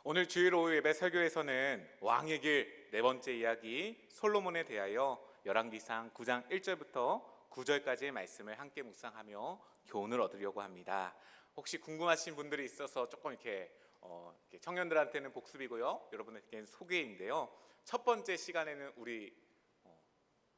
오늘 주일 오후 예배 설교에서는 왕의 길 네 번째 이야기 솔로몬에 대하여 열왕기상 9장 1절부터 9절까지의 말씀을 함께 묵상하며 교훈을 얻으려고 합니다. 혹시 궁금하신 분들이 있어서 조금 이렇게 청년들한테는 복습이고요, 여러분에게는 소개인데요. 첫 번째 시간에는 우리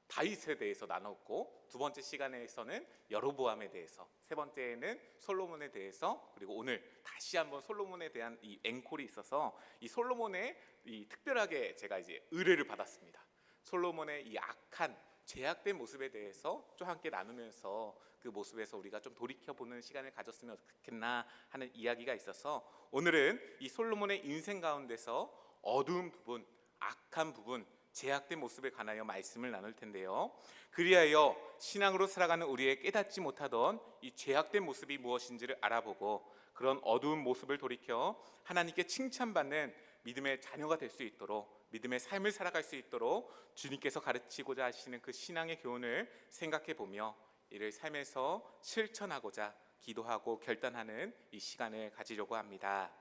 다윗에 대해서 나눴고, 두 번째 시간에서는 여로보암에 대해서, 세 번째에는 솔로몬에 대해서, 그리고 오늘 다시 한번 솔로몬에 대한 이 앵콜이 있어서 이 솔로몬의 이 특별하게 제가 이제 의뢰를 받았습니다. 솔로몬의 이 악한 죄악된 모습에 대해서 좀 함께 나누면서 그 모습에서 우리가 좀 돌이켜보는 시간을 가졌으면 어떻겠나 하는 이야기가 있어서 오늘은 이 솔로몬의 인생 가운데서 어두운 부분, 악한 부분, 제약된 모습에 관하여 말씀을 나눌 텐데요. 그리하여 신앙으로 살아가는 우리의 깨닫지 못하던 이 죄악된 모습이 무엇인지를 알아보고 그런 어두운 모습을 돌이켜 하나님께 칭찬받는 믿음의 자녀가 될 수 있도록, 믿음의 삶을 살아갈 수 있도록 주님께서 가르치고자 하시는 그 신앙의 교훈을 생각해 보며 이를 삶에서 실천하고자 기도하고 결단하는 이 시간을 가지려고 합니다.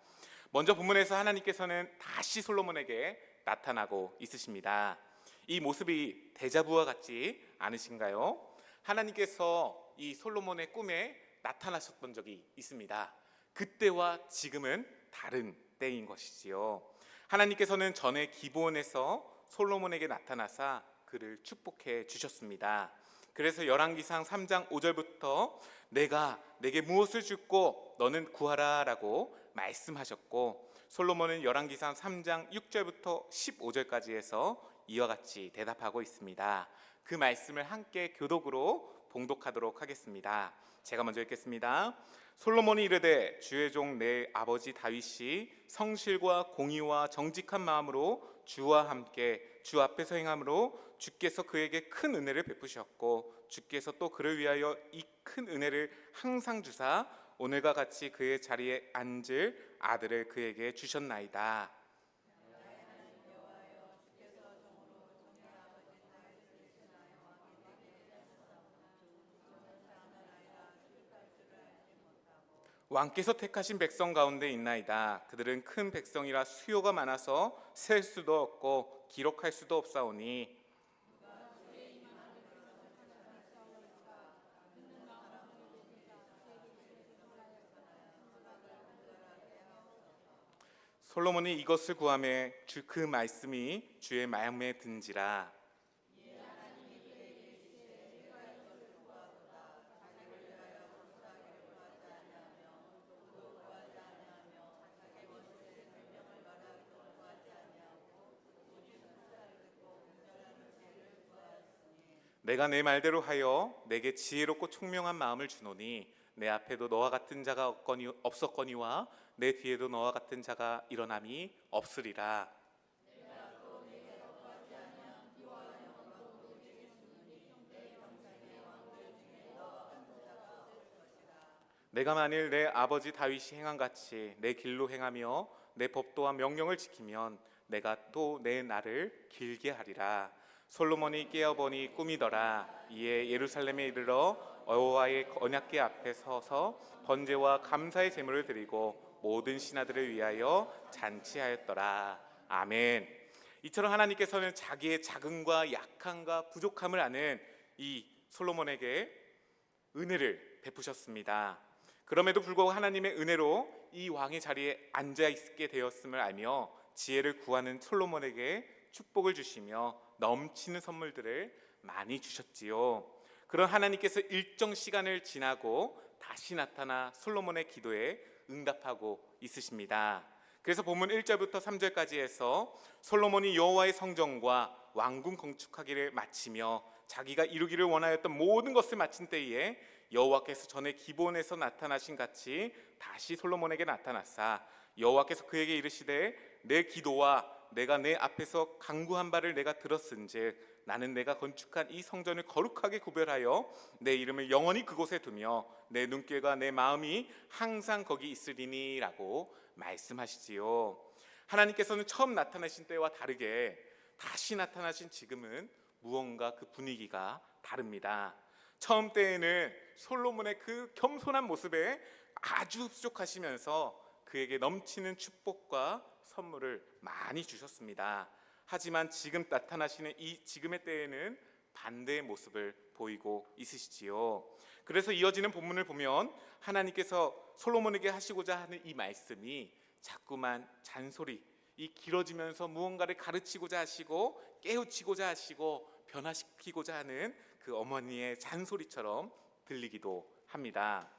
먼저 본문에서 하나님께서는 다시 솔로몬에게 나타나고 있으십니다. 이 모습이 데자부와 같지 않으신가요? 하나님께서 이 솔로몬의 꿈에 나타나셨던 적이 있습니다. 그때와 지금은 다른 때인 것이지요. 하나님께서는 전에 기브온에서 솔로몬에게 나타나사 그를 축복해 주셨습니다. 그래서 열왕기상 3장 5절부터 내가 내게 무엇을 줍고 너는 구하라 라고 말씀하셨고, 솔로몬은 열왕기상 3장 6절부터 15절까지 해서 이와 같이 대답하고 있습니다. 그 말씀을 함께 교독으로 봉독하도록 하겠습니다. 제가 먼저 읽겠습니다. 솔로몬이 이르되 주의 종 내 아버지 다윗이 성실과 공의와 정직한 마음으로 주와 함께 주 앞에서 행함으로 주께서 그에게 큰 은혜를 베푸셨고 주께서 또 그를 위하여 이 큰 은혜를 항상 주사 오늘과 같이 그의 자리에 앉을 아들을 그에게 주셨나이다. 왕께서 택하신 백성 가운데 있나이다. 그들은 큰 백성이라 수요가 많아서 셀 수도 없고 기록할 수도 없사오니 솔로몬이 이것을 구하매 그 말씀이 주의 마음에 든지라. 내가 내 말대로 하여 내게 지혜롭고 총명한 마음을 주노니 내 앞에도 너와 같은 자가 없었거니와 내 뒤에도 너와 같은 자가 일어남이 없으리라. 내가 만일 내 아버지 다윗이 행한같이 내 길로 행하며 내 법도와 명령을 지키면 내가 또 내 날을 길게 하리라. 솔로몬이 깨어보니 꿈이더라. 이에 예루살렘에 이르러 여호와의 언약궤 앞에 서서 번제와 감사의 제물을 드리고 모든 신하들을 위하여 잔치하였더라. 아멘. 이처럼 하나님께서는 자기의 작음과 약함과 부족함을 아는 이 솔로몬에게 은혜를 베푸셨습니다. 그럼에도 불구하고 하나님의 은혜로 이 왕의 자리에 앉아 있게 되었음을 알며 지혜를 구하는 솔로몬에게 축복을 주시며 넘치는 선물들을 많이 주셨지요. 그런 하나님께서 일정 시간을 지나고 다시 나타나 솔로몬의 기도에 응답하고 있으십니다. 그래서 본문 1절부터 3절까지 해서 솔로몬이 여호와의 성전과 왕궁 건축하기를 마치며 자기가 이루기를 원하였던 모든 것을 마친 때에 여호와께서 전에 기브온에서 나타나신 같이 다시 솔로몬에게 나타나사 여호와께서 그에게 이르시되 내 기도와 내가 내 앞에서 간구한 바를 내가 들었은즉 나는 내가 건축한 이 성전을 거룩하게 구별하여 내 이름을 영원히 그곳에 두며 내 눈길과 내 마음이 항상 거기 있으리니 라고 말씀하시지요. 하나님께서는 처음 나타나신 때와 다르게 다시 나타나신 지금은 무언가 그 분위기가 다릅니다. 처음 때에는 솔로몬의 그 겸손한 모습에 아주 흡족하시면서 그에게 넘치는 축복과 선물을 많이 주셨습니다. 하지만 지금 나타나시는 이 지금의 때에는 반대의 모습을 보이고 있으시지요. 그래서 이어지는 본문을 보면 하나님께서 솔로몬에게 하시고자 하는 이 말씀이 자꾸만 잔소리, 이 길어지면서 무언가를 가르치고자 하시고 깨우치고자 하시고 변화시키고자 하는 그 어머니의 잔소리처럼 들리기도 합니다.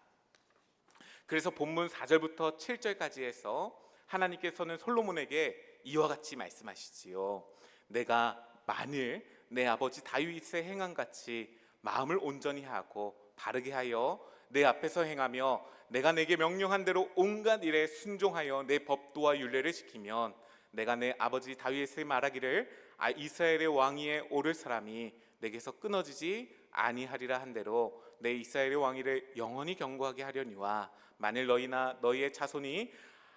그래서 본문 4절부터 7절까지 해서 하나님께서는 솔로몬에게 이와 같이 말씀하시지요. 내가 만일 내 아버지 다윗의 행한 같이 마음을 온전히 하고 바르게 하여 내 앞에서 행하며 내가 내게 명령한 대로 온갖 일에 순종하여 내 법도와 율례를 지키면 내가 내 아버지 다윗의 말하기를 이스라엘의 왕위에 오를 사람이 내게서 끊어지지 아니하리라 한 대로 내 이스라엘의 왕위를 영원히 경고하게 하려니와 만일 너희나 너희의 자손이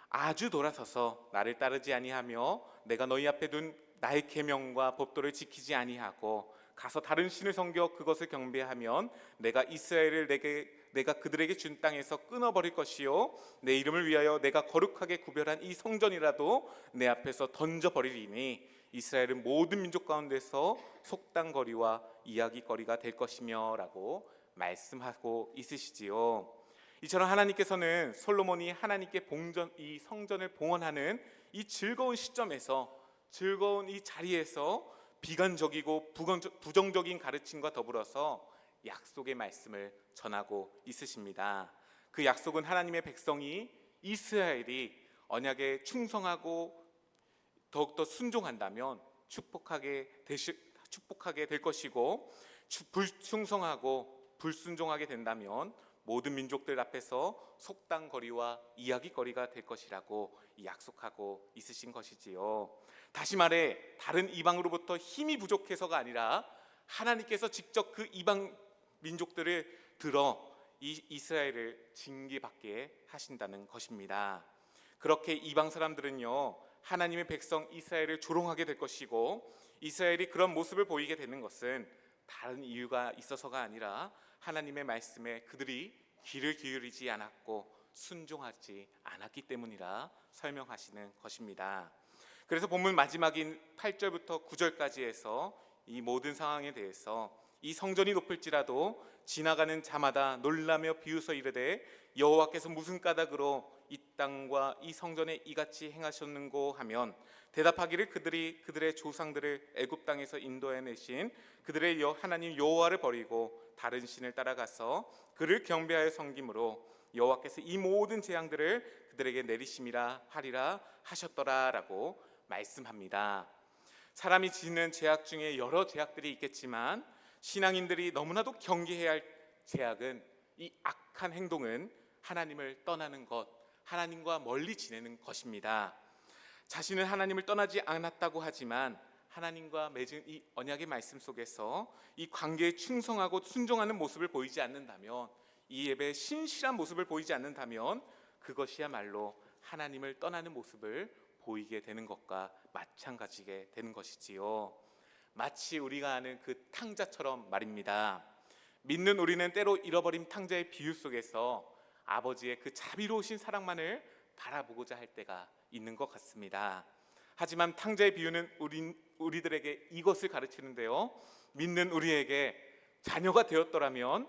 아주 돌아서서 나를 따르지 아니하며 내가 너희 앞에 둔 나의 계명과 법도를 지키지 아니하고 가서 다른 신을 섬겨 그것을 경배하면 내가 이스라엘을 내가 그들에게 준 땅에서 끊어버릴 것이요 내 이름을 위하여 내가 거룩하게 구별한 이 성전이라도 내 앞에서 던져버리리니 이스라엘은 모든 민족 가운데서 속담거리와 이야기거리가 될 것이며 라고 말씀하고 있으시지요. 이처럼 하나님께서는 솔로몬이 하나님께 이 성전을 봉헌하는 이 즐거운 시점에서, 즐거운 이 자리에서 비관적이고 부정적인 가르침과 더불어서 약속의 말씀을 전하고 있으십니다. 그 약속은 하나님의 백성이, 이스라엘이 언약에 충성하고 더욱더 순종한다면 축복하게 될 것이고, 불충성하고 불순종하게 된다면 모든 민족들 앞에서 속담거리와 이야기거리가 될 것이라고 약속하고 있으신 것이지요. 다시 말해 다른 이방으로부터 힘이 부족해서가 아니라 하나님께서 직접 그 이방 민족들을 들어 이스라엘을 징계받게 하신다는 것입니다. 그렇게 이방 사람들은요, 하나님의 백성 이스라엘을 조롱하게 될 것이고, 이스라엘이 그런 모습을 보이게 되는 것은 다른 이유가 있어서가 아니라 하나님의 말씀에 그들이 귀를 기울이지 않았고 순종하지 않았기 때문이라 설명하시는 것입니다. 그래서 본문 마지막인 8절부터 9절까지 해서 이 모든 상황에 대해서 이 성전이 높을지라도 지나가는 자마다 놀라며 비웃어 이르되 여호와께서 무슨 까닭으로 이 땅과 이 성전에 이같이 행하셨는고 하면 대답하기를 그들이 그들의 조상들을 애굽 땅에서 인도해 내신 그들의 하나님 여호와를 버리고 다른 신을 따라가서 그를 경배하여 섬김으로 여호와께서 이 모든 재앙들을 그들에게 내리심이라 하리라 하셨더라라고 말씀합니다. 사람이 지는 죄악 중에 여러 죄악들이 있겠지만 신앙인들이 너무나도 경계해야 할 죄악은, 이 악한 행동은 하나님을 떠나는 것, 하나님과 멀리 지내는 것입니다. 자신은 하나님을 떠나지 않았다고 하지만 하나님과 맺은 이 언약의 말씀 속에서 이 관계에 충성하고 순종하는 모습을 보이지 않는다면, 이 예배의 신실한 모습을 보이지 않는다면 그것이야말로 하나님을 떠나는 모습을 보이게 되는 것과 마찬가지게 되는 것이지요. 마치 우리가 아는 그 탕자처럼 말입니다. 믿는 우리는 때로 잃어버린 탕자의 비유 속에서 아버지의 그 자비로우신 사랑만을 바라보고자 할 때가 있는 것 같습니다. 하지만 탕자의 비유는 우리들에게 이것을 가르치는데요, 믿는 우리에게 자녀가 되었다면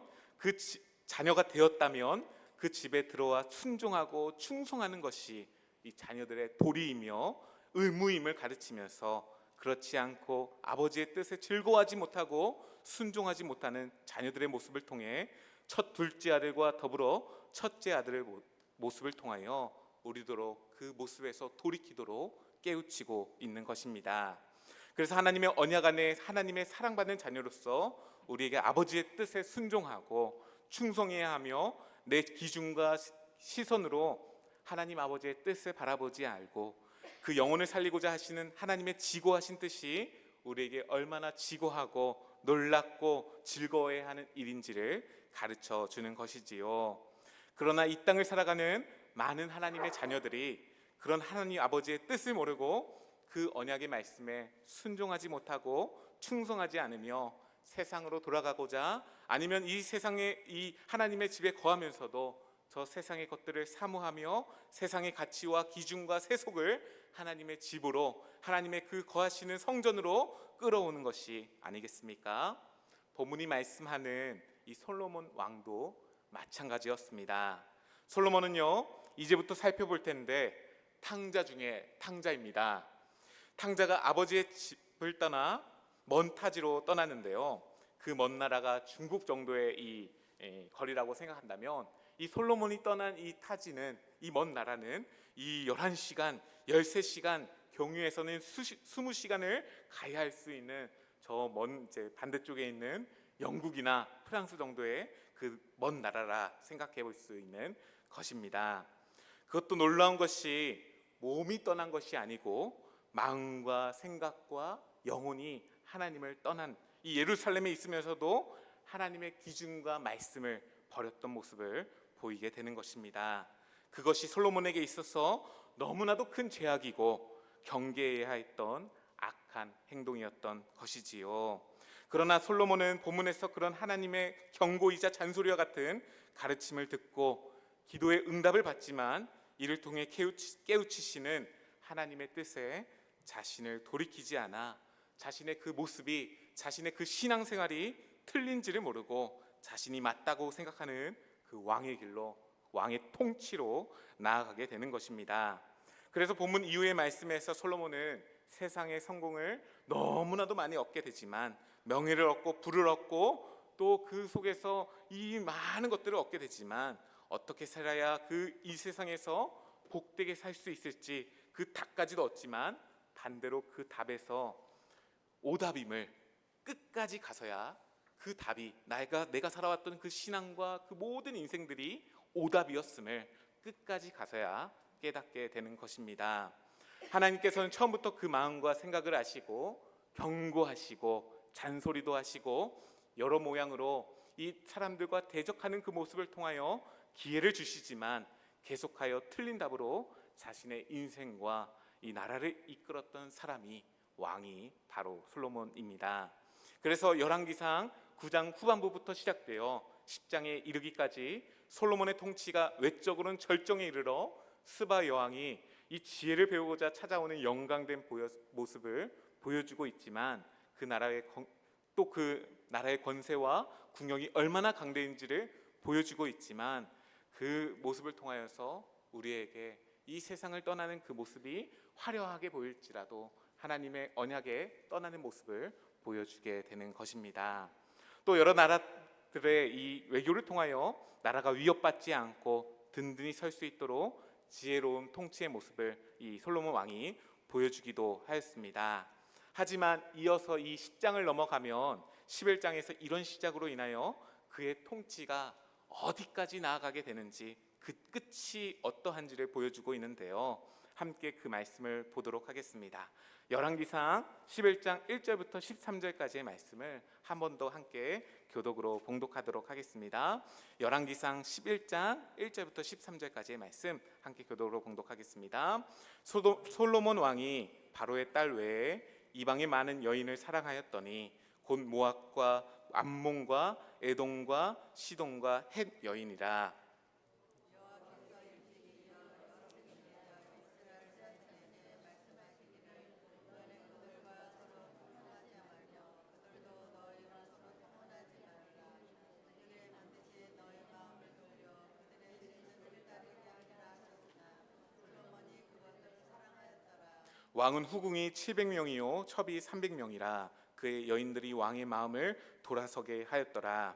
그 집에 들어와 순종하고 충성하는 것이 이 자녀들의 도리이며 의무임을 가르치면서, 그렇지 않고 아버지의 뜻에 즐거워하지 못하고 순종하지 못하는 자녀들의 모습을 통해 첫 둘째 아들과 더불어 첫째 아들의 모습을 통하여 우리도 그 모습에서 돌이키도록 깨우치고 있는 것입니다. 그래서 하나님의 언약 안에 하나님의 사랑받는 자녀로서 우리에게 아버지의 뜻에 순종하고 충성해야 하며, 내 기준과 시선으로 하나님 아버지의 뜻을 바라보지 알고 그 영혼을 살리고자 하시는 하나님의 지고하신 뜻이 우리에게 얼마나 지고하고 놀랍고 즐거워해야 하는 일인지를 가르쳐 주는 것이지요. 그러나 이 땅을 살아가는 많은 하나님의 자녀들이 그런 하나님 아버지의 뜻을 모르고 그 언약의 말씀에 순종하지 못하고 충성하지 않으며 세상으로 돌아가고자, 아니면 이 세상에 이 하나님의 집에 거하면서도 저 세상의 것들을 사모하며 세상의 가치와 기준과 세속을 하나님의 집으로, 하나님의 그 거하시는 성전으로 끌어오는 것이 아니겠습니까? 본문이 말씀하는 이 솔로몬 왕도 마찬가지였습니다. 솔로몬은요, 이제부터 살펴볼 텐데 탕자 중에 탕자입니다. 탕자가 아버지의 집을 떠나 먼 타지로 떠났는데요, 그 먼 나라가 중국 정도의 이 거리라고 생각한다면 이 솔로몬이 떠난 이 타지는, 이 먼 나라는 이 11시간, 13시간, 경유에서는 20시간을 가야 할 수 있는 저 먼 반대쪽에 있는 영국이나 프랑스 정도의 그 먼 나라라 생각해 볼 수 있는 것입니다. 그것도 놀라운 것이 몸이 떠난 것이 아니고 마음과 생각과 영혼이 하나님을 떠난, 이 예루살렘에 있으면서도 하나님의 기준과 말씀을 버렸던 모습을 보이게 되는 것입니다. 그것이 솔로몬에게 있어서 너무나도 큰 죄악이고 경계해야 했던 악한 행동이었던 것이지요. 그러나 솔로몬은 본문에서 그런 하나님의 경고이자 잔소리와 같은 가르침을 듣고 기도의 응답을 받지만 이를 통해 깨우치시는 하나님의 뜻에 자신을 돌이키지 않아 자신의 그 모습이, 자신의 그 신앙생활이 틀린지를 모르고 자신이 맞다고 생각하는 그 왕의 길로, 왕의 통치로 나아가게 되는 것입니다. 그래서 본문 이후의 말씀에서 솔로몬은 세상의 성공을 너무나도 많이 얻게 되지만, 명예를 얻고 부를 얻고 또 그 속에서 이 많은 것들을 얻게 되지만 어떻게 살아야 이 세상에서 복되게 살 수 있을지 그 답까지도 얻지만, 반대로 그 답에서 오답임을 끝까지 가서야 그 답이 내가 살아왔던 그 신앙과 그 모든 인생들이 오답이었음을 끝까지 가서야 깨닫게 되는 것입니다. 하나님께서는 처음부터 그 마음과 생각을 아시고 경고하시고 잔소리도 하시고 여러 모양으로 이 사람들과 대적하는 그 모습을 통하여 기회를 주시지만 계속하여 틀린 답으로 자신의 인생과 이 나라를 이끌었던 사람이, 왕이 바로 솔로몬입니다. 그래서 열왕기상 9장 후반부부터 시작되어 10장에 이르기까지 솔로몬의 통치가 외적으로는 절정에 이르러 스바 여왕이 이 지혜를 배우고자 찾아오는 영광된 모습을 보여주고 있지만, 그 나라의 권세와 국력이 얼마나 강대인지를 보여주고 있지만, 그 모습을 통하여서 우리에게 이 세상을 떠나는 그 모습이 화려하게 보일지라도 하나님의 언약에 떠나는 모습을 보여주게 되는 것입니다. 또 여러 나라들의 이 외교를 통하여 나라가 위협받지 않고 든든히 설 수 있도록 지혜로운 통치의 모습을 이 솔로몬 왕이 보여주기도 하였습니다. 하지만 이어서 이 10장을 넘어가면 11장에서 이런 시작으로 인하여 그의 통치가 어디까지 나아가게 되는지, 그 끝이 어떠한지를 보여주고 있는데요, 함께 그 말씀을 보도록 하겠습니다. 열왕기상 11장 1절부터 13절까지의 말씀을 한 번 더 함께 교독으로 봉독하도록 하겠습니다. 열왕기상 11장 1절부터 13절까지의 말씀 함께 교독으로 봉독하겠습니다. 솔로몬 왕이 바로의 딸 외에 이방의 많은 여인을 사랑하였더니 곧 모압과 암몬과 에돔과 시돈과 헷 여인이라. 왕은 후궁이 700명이요 첩이 300명이라. 그의 여인들이 왕의 마음을 돌아서게 하였더라.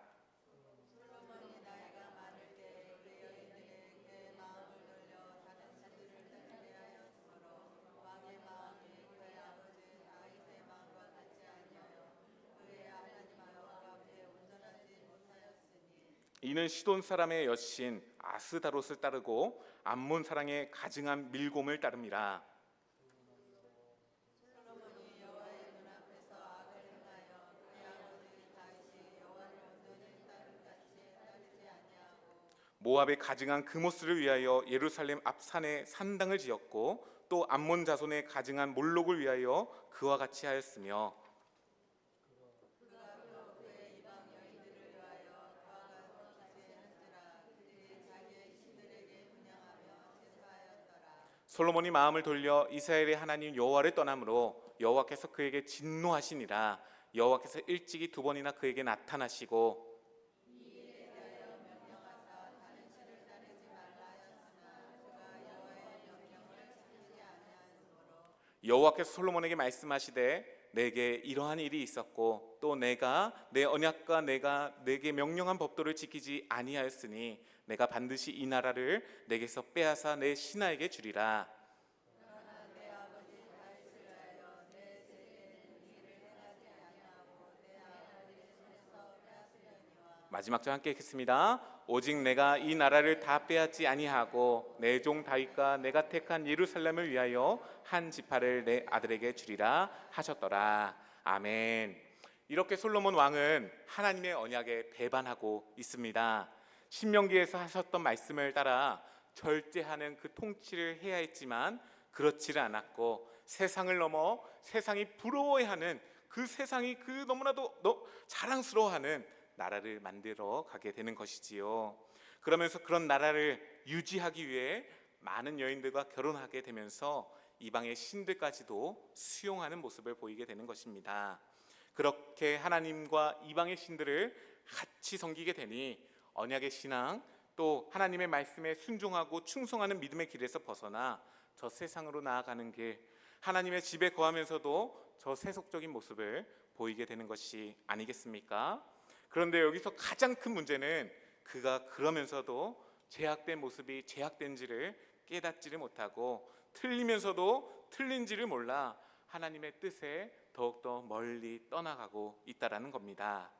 이는 시돈 사람의 여신 아스다롯을 따르고 암몬 사랑의 가증한 밀곰을 따름이라. 모압의 가증한 그모스를 위하여 예루살렘 앞 산에 산당을 지었고, 또 암몬 자손의 가증한 몰록을 위하여 그와 같이 하였으며, 솔로몬이 마음을 돌려 이스라엘의 하나님 여호와를 떠남으로 여호와께서 그에게 진노하시니라. 여호와께서 일찍이 두 번이나 그에게 나타나시고 여호와께서 솔로몬에게 말씀하시되 내게 이러한 일이 있었고 또 내가 내 언약과 내가 내게 명령한 법도를 지키지 아니하였으니 내가 반드시 이 나라를 내게서 빼앗아 내 신하에게 주리라. 마지막 절 함께 읽겠습니다. 오직 내가 이 나라를 다 빼앗지 아니하고 내 종 다윗과 내가 택한 예루살렘을 위하여 한 지파를 내 아들에게 주리라 하셨더라. 아멘. 이렇게 솔로몬 왕은 하나님의 언약에 배반하고 있습니다. 신명기에서 하셨던 말씀을 따라 절제하는 그 통치를 해야 했지만 그렇지를 않았고 세상을 넘어 세상이 부러워해하는 그 세상이 그 너무나도 자랑스러워하는 나라를 만들어 가게 되는 것이지요. 그러면서 그런 나라를 유지하기 위해 많은 여인들과 결혼하게 되면서 이방의 신들까지도 수용하는 모습을 보이게 되는 것입니다. 그렇게 하나님과 이방의 신들을 같이 섬기게 되니 언약의 신앙 또 하나님의 말씀에 순종하고 충성하는 믿음의 길에서 벗어나 저 세상으로 나아가는 길, 하나님의 집에 거하면서도 저 세속적인 모습을 보이게 되는 것이 아니겠습니까? 그런데 여기서 가장 큰 문제는 그가 그러면서도 제약된 모습이 제약된지를 깨닫지를 못하고 틀리면서도 틀린지를 몰라 하나님의 뜻에 더욱더 멀리 떠나가고 있다라는 겁니다.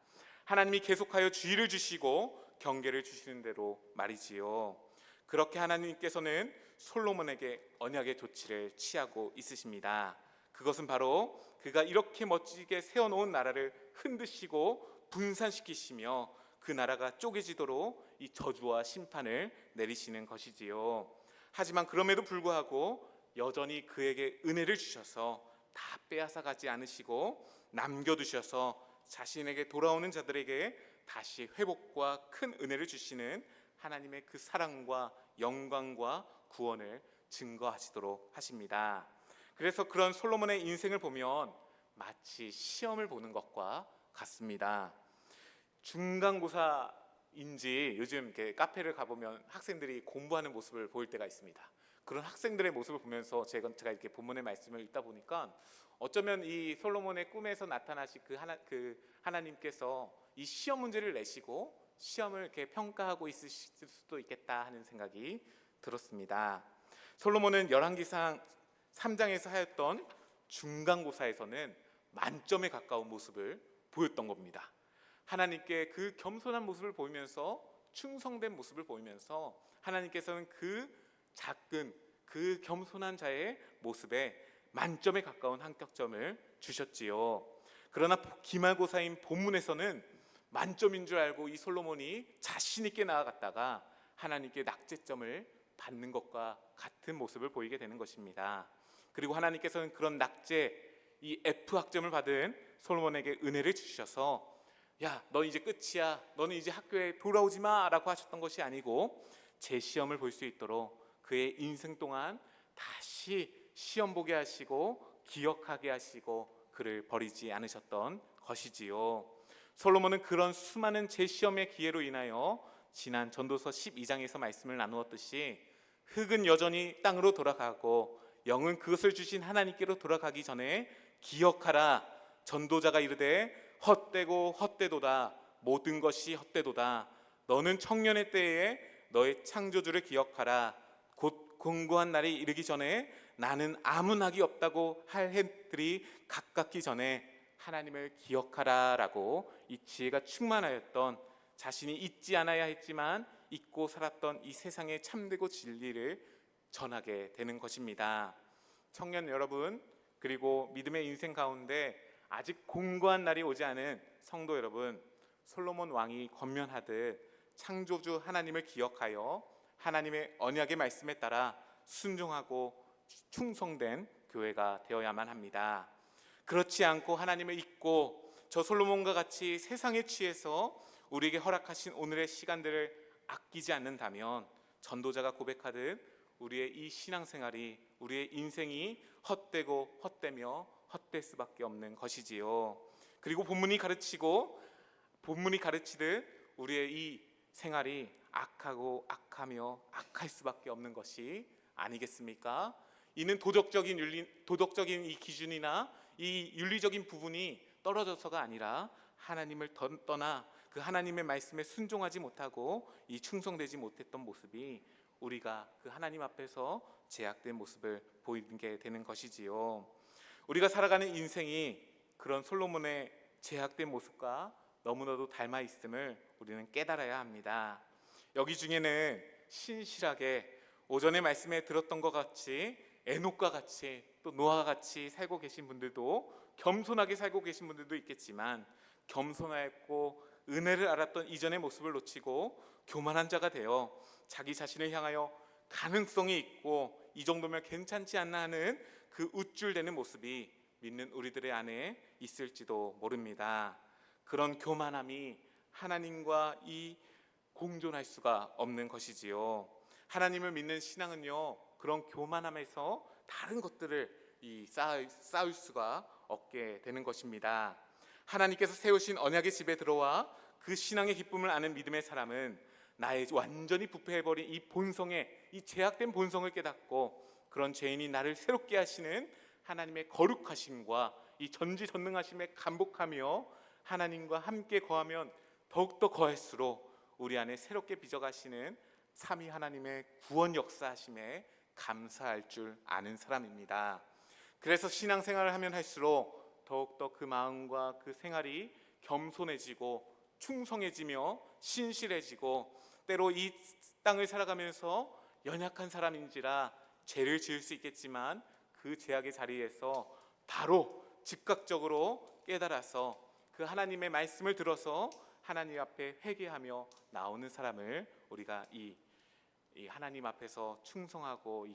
하나님이 계속하여 주의를 주시고 경계를 주시는 대로 말이지요. 그렇게 하나님께서는 솔로몬에게 언약의 조치를 취하고 있으십니다. 그것은 바로 그가 이렇게 멋지게 세워놓은 나라를 흔드시고 분산시키시며 그 나라가 쪼개지도록 이 저주와 심판을 내리시는 것이지요. 하지만 그럼에도 불구하고 여전히 그에게 은혜를 주셔서 다 빼앗아 가지 않으시고 남겨두셔서 자신에게 돌아오는 자들에게 다시 회복과 큰 은혜를 주시는 하나님의 그 사랑과 영광과 구원을 증거하시도록 하십니다. 그래서 그런 솔로몬의 인생을 보면 마치 시험을 보는 것과 같습니다. 중간고사인지 요즘 이렇게 카페를 가보면 학생들이 공부하는 모습을 보일 때가 있습니다. 그런 학생들의 모습을 보면서 제가 이렇게 본문의 말씀을 읽다 보니까 어쩌면 이 솔로몬의 꿈에서 나타나신 그 하나님께서 이 시험 문제를 내시고 시험을 이렇게 평가하고 있으실 수도 있겠다 하는 생각이 들었습니다. 솔로몬은 열왕기상 3장에서 하였던 중간고사에서는 만점에 가까운 모습을 보였던 겁니다. 하나님께 그 겸손한 모습을 보이면서 충성된 모습을 보이면서 하나님께서는 그 작은 그 겸손한 자의 모습에 만점에 가까운 합격점을 주셨지요. 그러나 기말고사인 본문에서는 만점인 줄 알고 이 솔로몬이 자신 있게 나아갔다가 하나님께 낙제점을 받는 것과 같은 모습을 보이게 되는 것입니다. 그리고 하나님께서는 그런 낙제, 이 F 학점을 받은 솔로몬에게 은혜를 주셔서 야, 너 이제 끝이야, 너는 이제 학교에 돌아오지 마 라고 하셨던 것이 아니고 제 시험을 볼 수 있도록 그의 인생 동안 다시 시험 보게 하시고 기억하게 하시고 그를 버리지 않으셨던 것이지요. 솔로몬은 그런 수많은 재시험의 기회로 인하여 지난 전도서 12장에서 말씀을 나누었듯이 흙은 여전히 땅으로 돌아가고 영은 그것을 주신 하나님께로 돌아가기 전에 기억하라. 전도자가 이르되 헛되고 헛되도다. 모든 것이 헛되도다. 너는 청년의 때에 너의 창조주를 기억하라. 곧 공고한 날이 이르기 전에 나는 아무 낙이 없다고 할 해들이 가깝기 전에 하나님을 기억하라 라고 이 지혜가 충만하였던, 자신이 잊지 않아야 했지만 잊고 살았던 이 세상의 참되고 진리를 전하게 되는 것입니다. 청년 여러분, 그리고 믿음의 인생 가운데 아직 공고한 날이 오지 않은 성도 여러분, 솔로몬 왕이 권면하듯 창조주 하나님을 기억하여 하나님의 언약의 말씀에 따라 순종하고 충성된 교회가 되어야만 합니다. 그렇지 않고 하나님을 잊고 저 솔로몬과 같이 세상에 취해서 우리에게 허락하신 오늘의 시간들을 아끼지 않는다면 전도자가 고백하듯 우리의 이 신앙생활이, 우리의 인생이 헛되고 헛되며 헛될 수밖에 없는 것이지요. 그리고 본문이 가르치듯 우리의 이 생활이 악하고 악하며 악할 수밖에 없는 것이 아니겠습니까? 이는 도덕적인 이 기준이나 이 윤리적인 부분이 떨어져서가 아니라 하나님을 떠나 그 하나님의 말씀에 순종하지 못하고 이 충성되지 못했던 모습이 우리가 그 하나님 앞에서 제약된 모습을 보이게 되는 것이지요. 우리가 살아가는 인생이 그런 솔로몬의 제약된 모습과 너무나도 닮아 있음을 우리는 깨달아야 합니다. 여기 중에는 신실하게 오전에 말씀에 들었던 것 같이 에녹과 같이 또 노아와 같이 살고 계신 분들도, 겸손하게 살고 계신 분들도 있겠지만, 겸손하였고 은혜를 알았던 이전의 모습을 놓치고 교만한 자가 되어 자기 자신을 향하여 가능성이 있고 이 정도면 괜찮지 않나 하는 그 우쭐대는 모습이 믿는 우리들의 안에 있을지도 모릅니다. 그런 교만함이 하나님과 이 공존할 수가 없는 것이지요. 하나님을 믿는 신앙은요, 그런 교만함에서 다른 것들을 쌓을 수가 없게 되는 것입니다. 하나님께서 세우신 언약의 집에 들어와 그 신앙의 기쁨을 아는 믿음의 사람은 나의 완전히 부패해버린 이 본성의, 이 제약된 본성을 깨닫고 그런 죄인이 나를 새롭게 하시는 하나님의 거룩하심과 이 전지전능하심에 감복하며 하나님과 함께 거하면 더욱더 거할수록 우리 안에 새롭게 빚어가시는 삼위 하나님의 구원 역사하심에 감사할 줄 아는 사람입니다. 그래서 신앙생활을 하면 할수록 더욱더 그 마음과 그 생활이 겸손해지고 충성해지며 신실해지고, 때로 이 땅을 살아가면서 연약한 사람인지라 죄를 지을 수 있겠지만 그 죄악의 자리에서 바로 즉각적으로 깨달아서 그 하나님의 말씀을 들어서 하나님 앞에 회개하며 나오는 사람을 우리가 이 하나님 앞에서 충성하고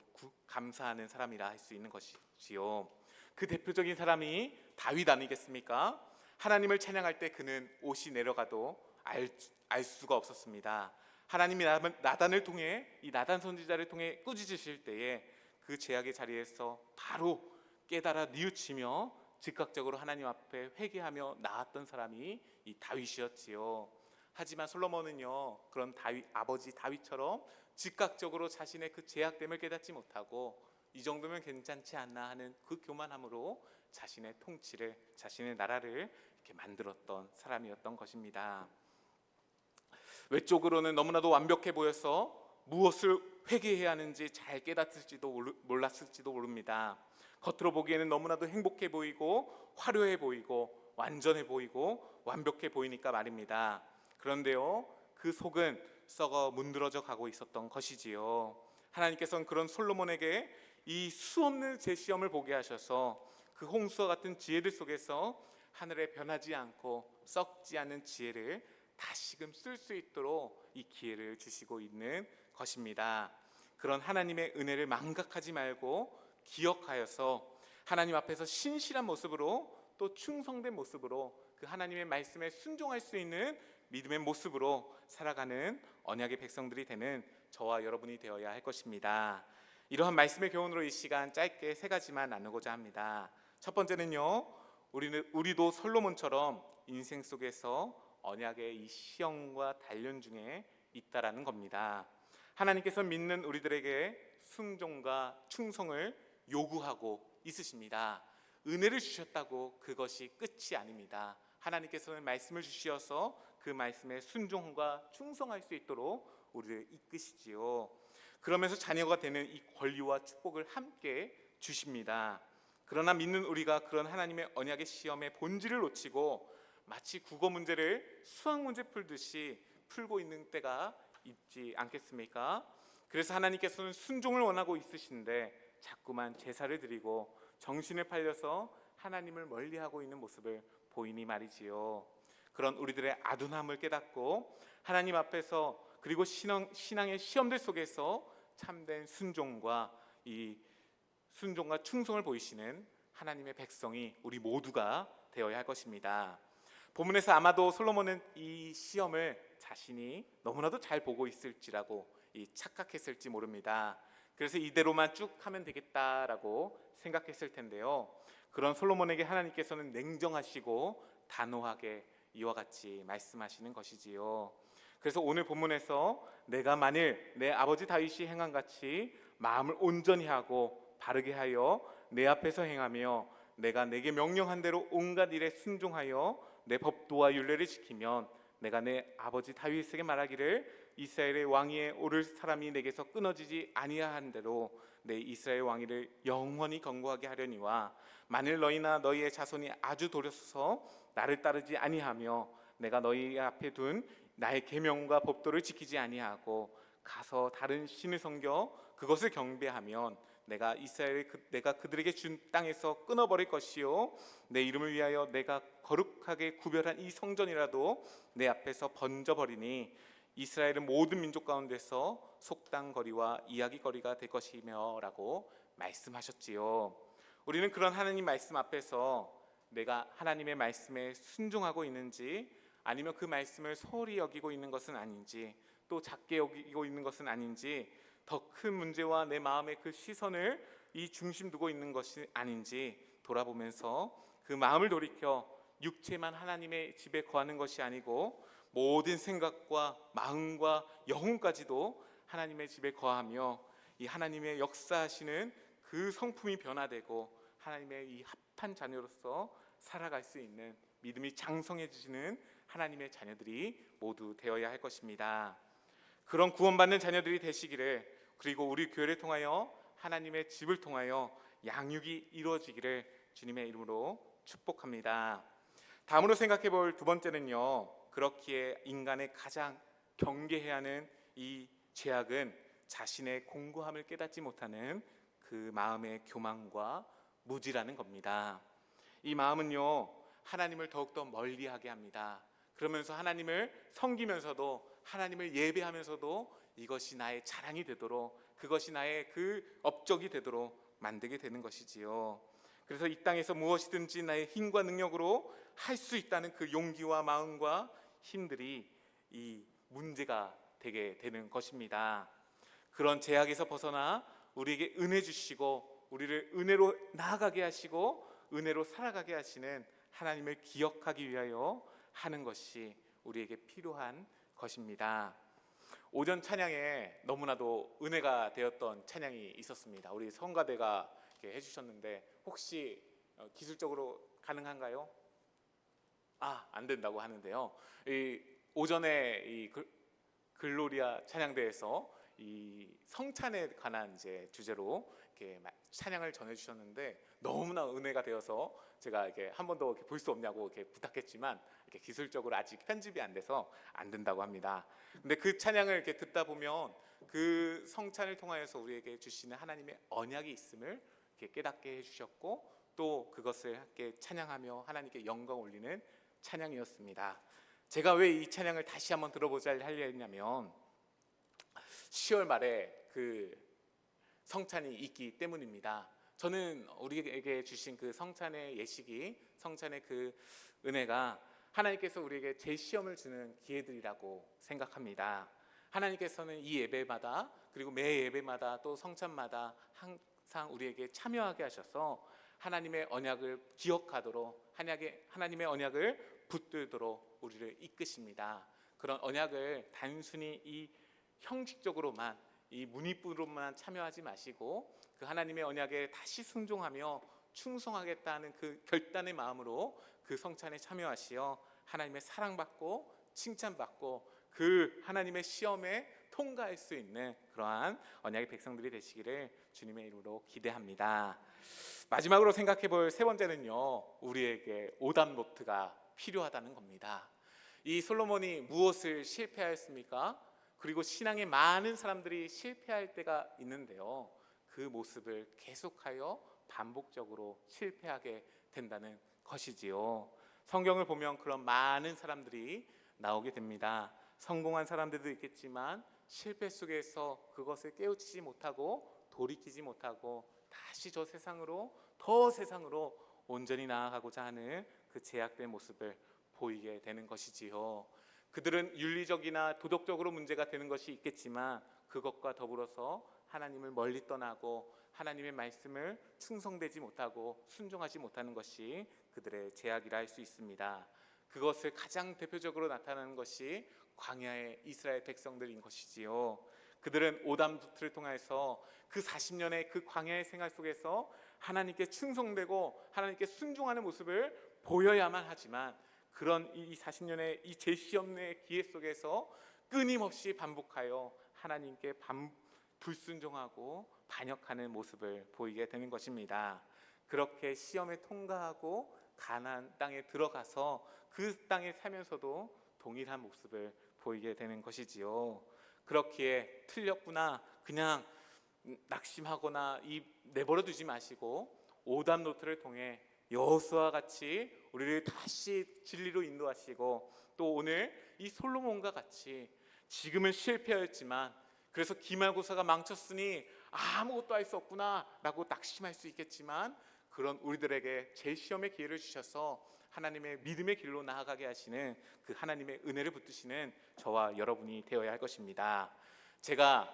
감사하는 사람이라 할 수 있는 것이지요. 그 대표적인 사람이 다윗 아니겠습니까? 하나님을 찬양할 때 그는 옷이 내려가도 알 수가 없었습니다. 하나님이 나단을 통해, 이 나단 선지자를 통해 꾸짖으실 때에 그 제약의 자리에서 바로 깨달아 뉘우치며 즉각적으로 하나님 앞에 회개하며 나았던 사람이 이 다윗이었지요. 하지만 솔로몬은요, 그런 아버지 다윗처럼 즉각적으로 자신의 그 제약됨을 깨닫지 못하고 이 정도면 괜찮지 않나 하는 그 교만함으로 자신의 통치를, 자신의 나라를 이렇게 만들었던 사람이었던 것입니다. 외적으로는 너무나도 완벽해 보여서 무엇을 회개해야 하는지 잘 깨닫을지도 몰랐을지도 모릅니다. 겉으로 보기에는 너무나도 행복해 보이고 화려해 보이고 완전해 보이고 완벽해 보이니까 말입니다. 그런데요, 그 속은 썩어 문드러져 가고 있었던 것이지요. 하나님께서는 그런 솔로몬에게 이 수없는 제시험을 보게 하셔서 그 홍수와 같은 지혜들 속에서 하늘에 변하지 않고 썩지 않은 지혜를 다시금 쓸 수 있도록 이 기회를 주시고 있는 것입니다. 그런 하나님의 은혜를 망각하지 말고 기억하여서 하나님 앞에서 신실한 모습으로, 또 충성된 모습으로 그 하나님의 말씀에 순종할 수 있는 믿음의 모습으로 살아가는 언약의 백성들이 되는 저와 여러분이 되어야 할 것입니다. 이러한 말씀의 교훈으로 이 시간 짧게 세 가지만 나누고자 합니다. 첫 번째는요, 우리도 솔로몬처럼 인생 속에서 언약의 이 시험과 단련 중에 있다라는 겁니다. 하나님께서 믿는 우리들에게 순종과 충성을 요구하고 있으십니다. 은혜를 주셨다고 그것이 끝이 아닙니다. 하나님께서는 말씀을 주시어서 그 말씀에 순종과 충성할 수 있도록 우리를 이끄시지요. 그러면서 자녀가 되는 이 권리와 축복을 함께 주십니다. 그러나 믿는 우리가 그런 하나님의 언약의 시험의 본질을 놓치고 마치 국어 문제를 수학 문제 풀듯이 풀고 있는 때가 있지 않겠습니까? 그래서 하나님께서는 순종을 원하고 있으신데 자꾸만 제사를 드리고 정신을 팔려서 하나님을 멀리하고 있는 모습을 보이니 말이지요. 그런 우리들의 아둔함을 깨닫고 하나님 앞에서, 그리고 신앙의 시험들 속에서 참된 순종과 충성을 보이시는 하나님의 백성이 우리 모두가 되어야 할 것입니다. 본문에서 아마도 솔로몬은 이 시험을 자신이 너무나도 잘 보고 있을지라고 착각했을지 모릅니다. 그래서 이대로만 쭉 하면 되겠다라고 생각했을 텐데요. 그런 솔로몬에게 하나님께서는 냉정하시고 단호하게 이와 같이 말씀하시는 것이지요. 그래서 오늘 본문에서 내가 만일 내 아버지 다윗이 행한 같이 마음을 온전히 하고 바르게 하여 내 앞에서 행하며 내가 내게 명령한 대로 온갖 일에 순종하여 내 법도와 율례를 지키면 내가 내 아버지 다윗에게 말하기를 이스라엘의 왕위에 오를 사람이 내게서 끊어지지 아니하한 대로 내 이스라엘 왕위를 영원히 견고하게 하려니와 만일 너희나 너희의 자손이 아주 도려서서 나를 따르지 아니하며 내가 너희 앞에 둔 나의 계명과 법도를 지키지 아니하고 가서 다른 신을 섬겨 그것을 경배하면 내가 내가 그들에게 준 땅에서 끊어버릴 것이요 내 이름을 위하여 내가 거룩하게 구별한 이 성전이라도 내 앞에서 번져버리니 이스라엘은 모든 민족 가운데서 속당거리와 이야기거리가 될 것이며 라고 말씀하셨지요. 우리는 그런 하나님 말씀 앞에서 내가 하나님의 말씀에 순종하고 있는지 아니면 그 말씀을 소홀히 여기고 있는 것은 아닌지 또 작게 여기고 있는 것은 아닌지 더 큰 문제와 내 마음의 그 시선을 이 중심 두고 있는 것이 아닌지 돌아보면서 그 마음을 돌이켜 육체만 하나님의 집에 거하는 것이 아니고 모든 생각과 마음과 영혼까지도 하나님의 집에 거하며 이 하나님의 역사하시는 그 성품이 변화되고 하나님의 이 합한 자녀로서 살아갈 수 있는 믿음이 장성해지시는 하나님의 자녀들이 모두 되어야 할 것입니다. 그런 구원받는 자녀들이 되시기를, 그리고 우리 교회를 통하여 하나님의 집을 통하여 양육이 이루어지기를 주님의 이름으로 축복합니다. 다음으로 생각해 볼 두 번째는요, 그렇기에 인간의 가장 경계해야 하는 이 죄악은 자신의 공고함을 깨닫지 못하는 그 마음의 교만과 무지라는 겁니다. 이 마음은요, 하나님을 더욱더 멀리하게 합니다. 그러면서 하나님을 섬기면서도, 하나님을 예배하면서도 이것이 나의 자랑이 되도록, 그것이 나의 그 업적이 되도록 만들게 되는 것이지요. 그래서 이 땅에서 무엇이든지 나의 힘과 능력으로 할 수 있다는 그 용기와 마음과 힘들이 이 문제가 되게 되는 것입니다. 그런 제약에서 벗어나 우리에게 은혜 주시고 우리를 은혜로 나아가게 하시고 은혜로 살아가게 하시는 하나님을 기억하기 위하여 하는 것이 우리에게 필요한 것입니다. 오전 찬양에 너무나도 은혜가 되었던 찬양이 있었습니다. 우리 성가대가 이렇게 해주셨는데 혹시 기술적으로 가능한가요? 안 된다고 하는데요. 이 오전에 이 글로리아 찬양대에서 이 성찬에 관한 이제 주제로 이렇게 찬양을 전해주셨는데 너무나 은혜가 되어서 제가 이렇게 한 번 더 볼 수 없냐고 이렇게 부탁했지만 이렇게 기술적으로 아직 편집이 안 돼서 안 된다고 합니다. 근데 그 찬양을 이렇게 듣다 보면 그 성찬을 통하여서 우리에게 주시는 하나님의 언약이 있음을 이렇게 깨닫게 해주셨고 또 그것을 함께 찬양하며 하나님께 영광 올리는 찬양이었습니다. 제가 왜 이 찬양을 다시 한번 들어보자 하려 했냐면 10월 말에 그 성찬이 있기 때문입니다. 저는 우리에게 주신 그 성찬의 예식이, 성찬의 그 은혜가 하나님께서 우리에게 재시험을 주는 기회들이라고 생각합니다. 하나님께서는 이 예배마다 그리고 매 예배마다 또 성찬마다 항상 우리에게 참여하게 하셔서 하나님의 언약을 기억하도록, 하나님의 언약을 붙들도록 우리를 이끄십니다. 그런 언약을 단순히 이 형식적으로만, 이 문의부로만 참여하지 마시고 그 하나님의 언약에 다시 순종하며 충성하겠다는 그 결단의 마음으로 그 성찬에 참여하시어 하나님의 사랑받고 칭찬받고 그 하나님의 시험에 통과할 수 있는 그러한 언약의 백성들이 되시기를 주님의 이름으로 기대합니다. 마지막으로 생각해 볼 세 번째는요, 우리에게 오답노트가 필요하다는 겁니다. 이 솔로몬이 무엇을 실패하였습니까? 그리고 신앙의 많은 사람들이 실패할 때가 있는데요, 그 모습을 계속하여 반복적으로 실패하게 된다는 것이지요. 성경을 보면 그런 많은 사람들이 나오게 됩니다. 성공한 사람들도 있겠지만 실패 속에서 그것을 깨우치지 못하고 돌이키지 못하고 다시 저 세상으로, 더 세상으로 온전히 나아가고자 하는 그 제약된 모습을 보이게 되는 것이지요. 그들은 윤리적이나 도덕적으로 문제가 되는 것이 있겠지만 그것과 더불어서 하나님을 멀리 떠나고 하나님의 말씀을 충성되지 못하고 순종하지 못하는 것이 그들의 죄악이라 할 수 있습니다. 그것을 가장 대표적으로 나타나는 것이 광야의 이스라엘 백성들인 것이지요. 그들은 오단부트를 통해서 그 40년의 그 광야의 생활 속에서 하나님께 충성되고 하나님께 순종하는 모습을 보여야만 하지만, 그런 이 40년의 이 제시없는 기회 속에서 끊임없이 반복하여 하나님께 불순종하고 반역하는 모습을 보이게 되는 것입니다. 그렇게 시험에 통과하고 가나안 땅에 들어가서 그 땅에 살면서도 동일한 모습을 보이게 되는 것이지요. 그렇기에 틀렸구나 그냥 낙심하거나 내버려 두지 마시고 오답 노트를 통해 여호수아와 같이 우리를 다시 진리로 인도하시고, 또 오늘 이 솔로몬과 같이 지금은 실패하였지만 그래서 기말고사가 망쳤으니 아무것도 할 수 없구나 라고 낙심할 수 있겠지만, 그런 우리들에게 재시험의 기회를 주셔서 하나님의 믿음의 길로 나아가게 하시는 그 하나님의 은혜를 붙드시는 저와 여러분이 되어야 할 것입니다. 제가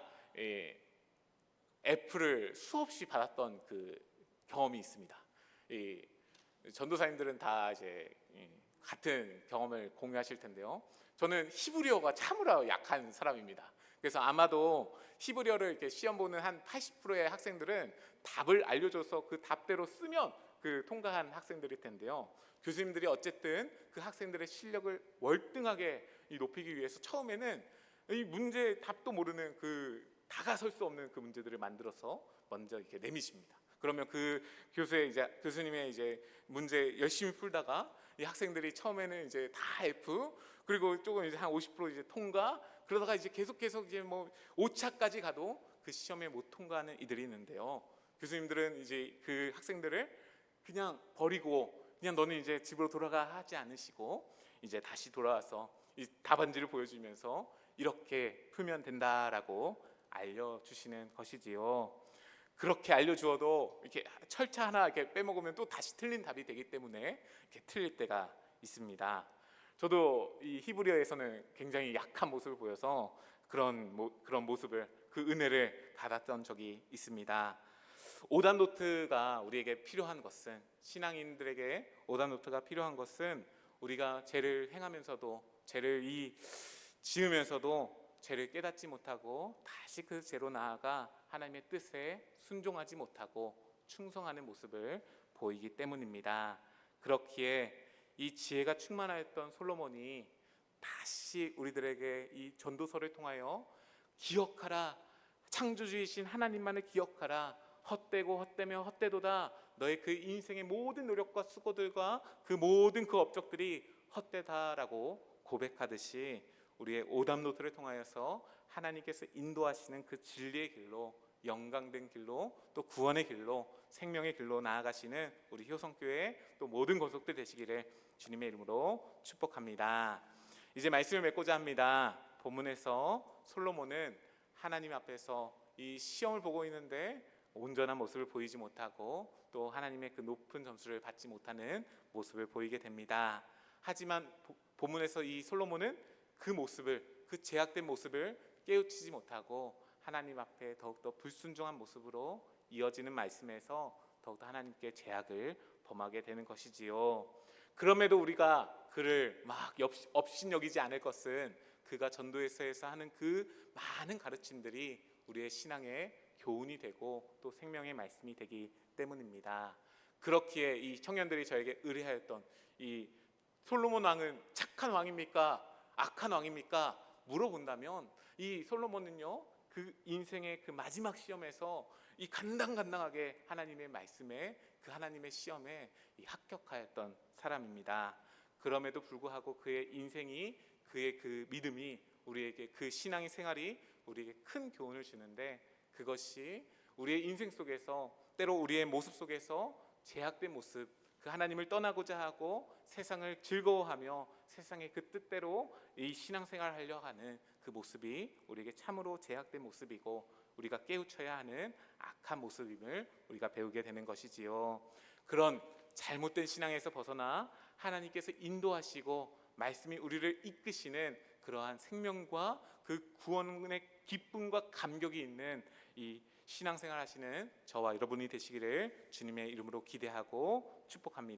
F를 수없이 받았던 그 경험이 있습니다. 전도사님들은 다 이제 같은 경험을 공유하실 텐데요. 저는 히브리어가 참으로 약한 사람입니다. 그래서 아마도 히브리어를 이렇게 시험 보는 한 80%의 학생들은 답을 알려줘서 그 답대로 쓰면 그 통과한 학생들일 텐데요. 교수님들이 어쨌든 그 학생들의 실력을 월등하게 높이기 위해서 처음에는 이 문제 답도 모르는 그 다가설 수 없는 그 문제들을 만들어서 먼저 이렇게 내미십니다. 그러면 그 교수님의 이제 문제 열심히 풀다가 이 학생들이 처음에는 이제 다 F, 그리고 조금 이제 한 50% 이제 통과, 그러다가 이제 계속 이제 뭐 5차까지 가도 그 시험에 못 통과하는 이들이 있는데요. 교수님들은 이제 그 학생들을 그냥 버리고 그냥 너는 이제 집으로 돌아가 하지 않으시고 이제 다시 돌아와서 이 답안지를 보여주면서 이렇게 풀면 된다라고 알려주시는 것이지요. 그렇게 알려주어도 이렇게 철자 하나 이렇게 빼먹으면 또 다시 틀린 답이 되기 때문에 이렇게 틀릴 때가 있습니다. 저도 이 히브리어에서는 굉장히 약한 모습을 보여서 그런 모습을, 그 은혜를 받았던 적이 있습니다. 오답노트가 우리에게 필요한 것은, 신앙인들에게 오답노트가 필요한 것은 우리가 죄를 행하면서도, 죄를 지으면서도 죄를 깨닫지 못하고 다시 그 죄로 나아가 하나님의 뜻에 순종하지 못하고 충성하는 모습을 보이기 때문입니다. 그렇기에 이 지혜가 충만하였던 솔로몬이 다시 우리들에게 이 전도서를 통하여 기억하라, 창조주이신 하나님만을 기억하라, 헛되고 헛되며 헛되도다, 너의 그 인생의 모든 노력과 수고들과 그 모든 그 업적들이 헛되다라고 고백하듯이 우리의 오답노트를 통하여서 하나님께서 인도하시는 그 진리의 길로, 영광된 길로, 또 구원의 길로, 생명의 길로 나아가시는 우리 효성교회 또 모든 권속들 되시기를 주님의 이름으로 축복합니다. 이제 말씀을 맺고자 합니다. 본문에서 솔로몬은 하나님 앞에서 이 시험을 보고 있는데 온전한 모습을 보이지 못하고 또 하나님의 그 높은 점수를 받지 못하는 모습을 보이게 됩니다. 하지만 본문에서 이 솔로몬은 그 모습을, 그 제약된 모습을 깨우치지 못하고 하나님 앞에 더욱더 불순종한 모습으로 이어지는 말씀에서 더욱더 하나님께 제약을 범하게 되는 것이지요. 그럼에도 우리가 그를 막 업신여기지 않을 것은 그가 전도에서 하는 그 많은 가르침들이 우리의 신앙의 교훈이 되고 또 생명의 말씀이 되기 때문입니다. 그렇기에 이 청년들이 저에게 의뢰하였던 이 솔로몬 왕은 착한 왕입니까? 악한 왕입니까? 물어본다면 이 솔로몬은요, 그 인생의 그 마지막 시험에서 이 간당간당하게 하나님의 말씀에, 그 하나님의 시험에 합격하였던 사람입니다. 그럼에도 불구하고 그의 인생이, 그의 그 믿음이 우리에게, 그 신앙의 생활이 우리에게 큰 교훈을 주는데, 그것이 우리의 인생 속에서, 때로 우리의 모습 속에서 제약된 모습, 그 하나님을 떠나고자 하고 세상을 즐거워하며 세상의 그 뜻대로 이 신앙생활을 하려 하는 그 모습이 우리에게 참으로 제약된 모습이고 우리가 깨우쳐야 하는 악한 모습임을 우리가 배우게 되는 것이지요. 그런 잘못된 신앙에서 벗어나 하나님께서 인도하시고 말씀이 우리를 이끄시는 그러한 생명과 그 구원의 기쁨과 감격이 있는 이 신앙생활 하시는 저와 여러분이 되시기를 주님의 이름으로 기대하고 축복합니다.